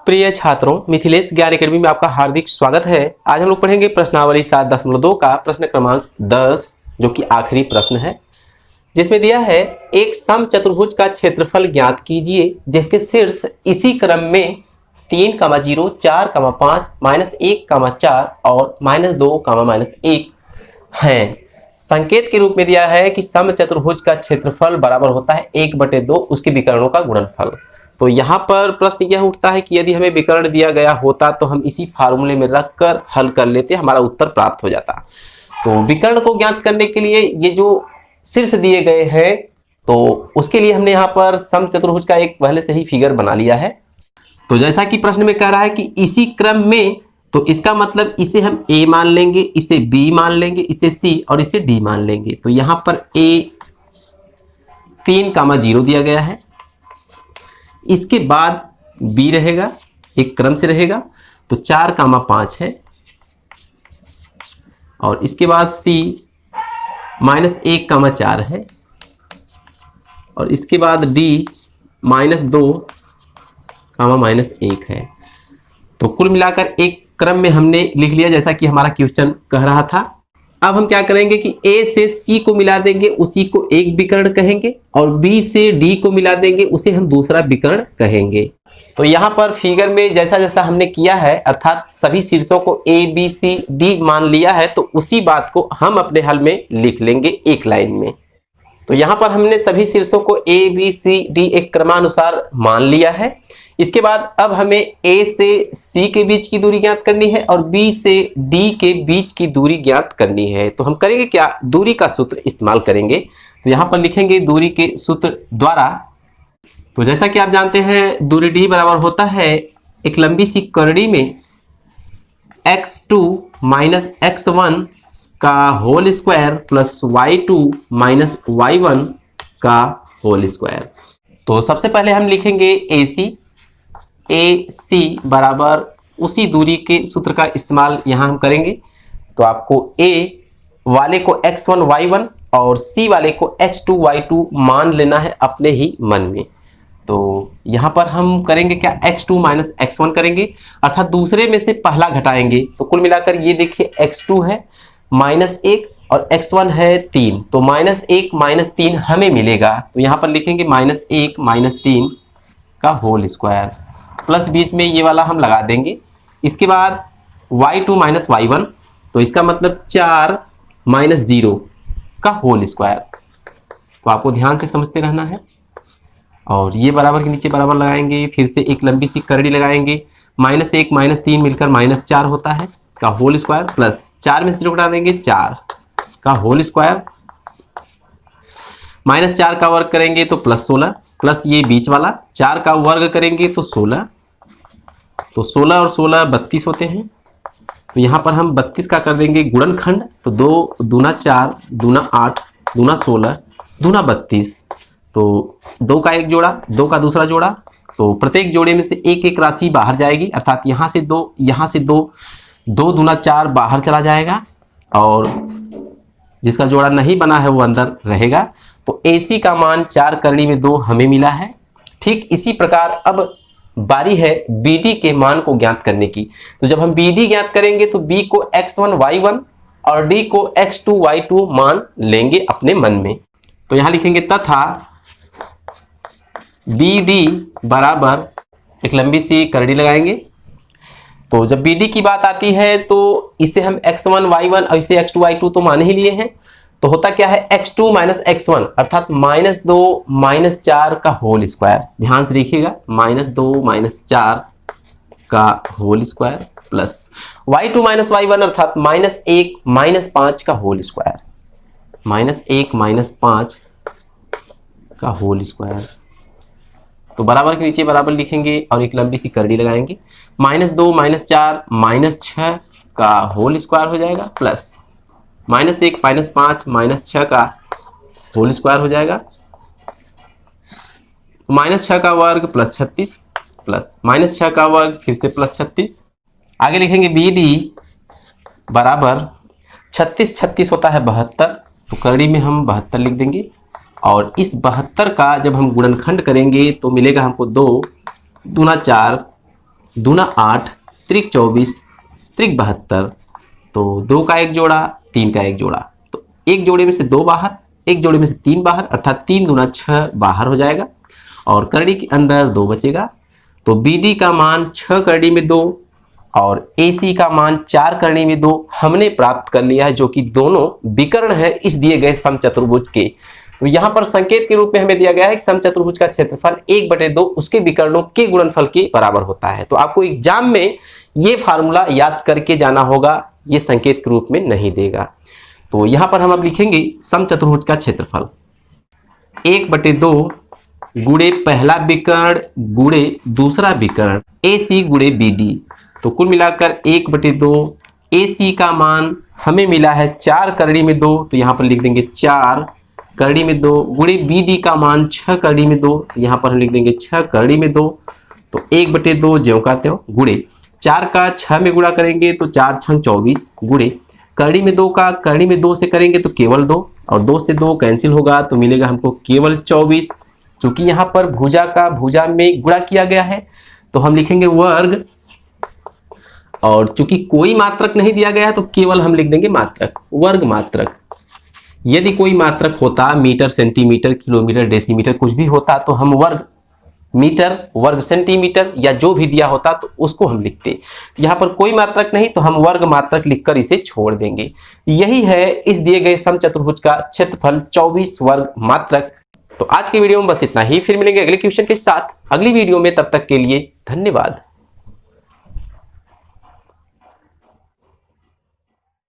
प्रिय छात्रों, मिथिलेश ज्ञान एकेडमी में आपका हार्दिक स्वागत है। आज हम लोग पढ़ेंगे प्रश्नावली 7.2 का प्रश्न क्रमांक 10, जो कि आखिरी प्रश्न है, जिसमें दिया है एक समचतुर्भुज का क्षेत्रफल ज्ञात कीजिए जिसके शीर्ष इसी क्रम में 3, 0, 4, 5, -1, 4 और -2, -1 हैं। संकेत के रूप में दिया है कि समचतुर्भुज का क्षेत्रफल बराबर होता है 1/2 उसके विकर्णों का गुणनफल। तो यहाँ पर प्रश्न यह उठता है कि यदि हमें विकर्ण दिया गया होता तो हम इसी फार्मूले में रखकर हल कर लेते, हमारा उत्तर प्राप्त हो जाता। तो विकर्ण को ज्ञात करने के लिए ये जो शीर्ष दिए गए हैं, तो उसके लिए हमने यहाँ पर समचतुर्भुज का एक पहले से ही फिगर बना लिया है। तो जैसा कि प्रश्न में कह रहा है कि इसी क्रम में, तो इसका मतलब इसे हम A मान लेंगे, इसे B मान लेंगे, इसे C और इसे D मान लेंगे। तो यहाँ पर A 3, 0 दिया गया है, इसके बाद B रहेगा, एक क्रम से रहेगा, तो 4, 5 है, और इसके बाद C -1, 4 है, और इसके बाद D -2, -1 है। तो कुल मिलाकर एक क्रम में हमने लिख लिया जैसा कि हमारा क्वेश्चन कह रहा था। अब हम क्या करेंगे कि A से C को मिला देंगे, उसी को एक विकर्ण कहेंगे, और B से D को मिला देंगे, उसे हम दूसरा विकर्ण कहेंगे। तो यहाँ पर फिगर में जैसा जैसा हमने किया है, अर्थात सभी शीर्षों को A, B, C, D मान लिया है, तो उसी बात को हम अपने हल में लिख लेंगे एक लाइन में। तो यहाँ पर हमने सभी शीर्षों को A, B, C, D एक क्रमानुसार मान लिया है। इसके बाद अब हमें A से C के बीच की दूरी ज्ञात करनी है और B से D के बीच की दूरी ज्ञात करनी है। तो हम करेंगे क्या, दूरी का सूत्र इस्तेमाल करेंगे। तो यहाँ पर लिखेंगे दूरी के सूत्र द्वारा। तो जैसा कि आप जानते हैं, दूरी D बराबर होता है एक लंबी सी करड़ी में x2 - x1 का whole square plus y2 - y1 का होल स्क्वायर। तो सबसे पहले हम लिखेंगे AC बराबर उसी दूरी के सूत्र का इस्तेमाल यहाँ हम करेंगे। तो आपको A वाले को x1 y1 और C वाले को x2 y2 मान लेना है अपने ही मन में। तो यहाँ पर हम करेंगे क्या, x2 - x1 करेंगे, अर्थात दूसरे में से पहला घटाएंगे। तो कुल मिलाकर ये देखिए x2 है -1 और x1 है 3, तो -1 - 3 हमें मिलेगा। तो यहाँ पर लिखेंगे -1 - 3 का होल स्क्वायर, प्लस बीच में ये वाला हम लगा देंगे। इसके बाद y2 - y1, तो इसका मतलब 4 - 0 का होल स्क्वायर। तो आपको ध्यान से समझते रहना है। और ये बराबर के नीचे बराबर लगाएंगे, फिर से एक लंबी सी करड़ी लगाएंगे, -1 - 3 मिलकर -4 होता है का होल स्क्वायर, प्लस 4 में से जो घटा देंगे 4 का होल स्क्वायर, -4 का वर्ग करेंगे तो +16, प्लस ये बीच वाला 4 का वर्ग करेंगे तो 16, तो 16 और 16 32 होते हैं। तो यहाँ पर हम 32 का कर देंगे गुणनखंड, तो 2 दूना 4, दूना 8, दूना 16, दूना 32। तो 2 का एक जोड़ा, 2 का दूसरा जोड़ा, तो प्रत्येक जोड़े में से एक एक राशि बाहर जाएगी, अर्थात यहाँ से 2, यहाँ से 2, 2 दूना 4 बाहर चला जाएगा, और जिसका जोड़ा नहीं बना है वो अंदर रहेगा। तो AC का मान 4 करड़ी में 2 हमें मिला है। ठीक इसी प्रकार अब बारी है BD के मान को ज्ञात करने की। तो जब हम BD ज्ञात करेंगे तो B को x1 y1 और D को x2 y2 मान लेंगे अपने मन में। तो यहाँ लिखेंगे तथा BD बराबर एक लंबी सी करड़ी लगाएंगे। तो जब BD की बात आती है तो इसे हम x1 y1 और इसे x2 y2 तो मान ही लिए हैं। तो होता क्या है, x2 - x1 अर्थात -2 - 4 का होल स्क्वायर। ध्यान से देखिएगा, -2 - 4 का whole square, plus y2 - y1 अर्थात -1 - 5 का होल स्क्वायर, -1 - 5 का होल स्क्वायर। तो बराबर के नीचे बराबर लिखेंगे और एक लंबी सी करड़ी लगाएंगे, -2 - 4 -6 का होल स्क्वायर हो जाएगा, प्लस -1 - 5 -6 का होल स्क्वायर हो जाएगा, -6 का वर्ग प्लस 36, प्लस -6 का वर्ग फिर से प्लस 36। आगे लिखेंगे BD बराबर 36 होता है 72, तो करड़ी में हम 72 लिख देंगे। और इस 72 का जब हम गुणनखंड करेंगे तो मिलेगा हमको 2 दूना 4 दूना 8, त्रिक 24, त्रिक 72, तो 2 का एक जोड़ा, 3 का एक जोड़ा, तो एक जोड़े में से 2 बाहर, एक जोड़े में से 3 बाहर, अर्थात 3 दूना 6 बाहर हो जाएगा और करड़ी के अंदर 2 बचेगा। तो BD का मान 6 करड़ी में 2 और AC का मान 4 करड़ी में 2 हमने प्राप्त कर लिया है, जो कि दोनों विकर्ण है इस दिए गए समचतुर्भुज के। तो यहाँ पर संकेत के रूप में हमें दिया गया है कि समचतुर्भुज का क्षेत्रफल 1/2 उसके विकर्णों के गुणनफल के बराबर होता है। तो आपको एग्जाम में ये फार्मूला याद करके जाना होगा, ये संकेत के रूप में नहीं देगा। तो यहाँ पर हम अब लिखेंगे समचतुर्भुज का क्षेत्रफल 1/2 गुणे पहला विकर्ण गुणे दूसरा विकर्ण AC गुणे BD। तो कुल मिलाकर 1/2 AC का मान हमें मिला है 4 करड़ी में 2, तो यहाँ पर लिख देंगे 4 करड़ी में 2 गुणे BD का मान 6 करड़ी में 2, तो यहाँ पर हम लिख देंगे 6 करड़ी में 2। तो 1/2 ज्यों का त्यों गुणे 4 का 6 में गुणा करेंगे तो 4 6 24 गुणे करड़ी में 2 का करड़ी में 2 से करेंगे तो केवल 2 और 2 से 2 कैंसिल होगा तो मिलेगा हमको केवल 24। चूंकि यहाँ पर भुजा का भुजा में गुणा किया गया है तो हम लिखेंगे वर्ग, और चूंकि कोई मात्रक नहीं दिया गया है तो केवल हम लिख देंगे मात्रक, वर्ग मात्रक। यदि कोई मात्रक होता मीटर सेंटीमीटर किलोमीटर डेसीमीटर कुछ भी होता तो हम वर्ग मीटर वर्ग सेंटीमीटर या जो भी दिया होता तो उसको हम लिखते। यहाँ पर कोई मात्रक नहीं तो हम वर्ग मात्रक लिखकर इसे छोड़ देंगे। यही है इस दिए गए समचतुर्भुज का क्षेत्रफल 24 वर्ग मात्रक। तो आज की वीडियो में बस इतना ही, फिर मिलेंगे अगले क्वेश्चन के साथ अगली वीडियो में। तब तक के लिए धन्यवाद।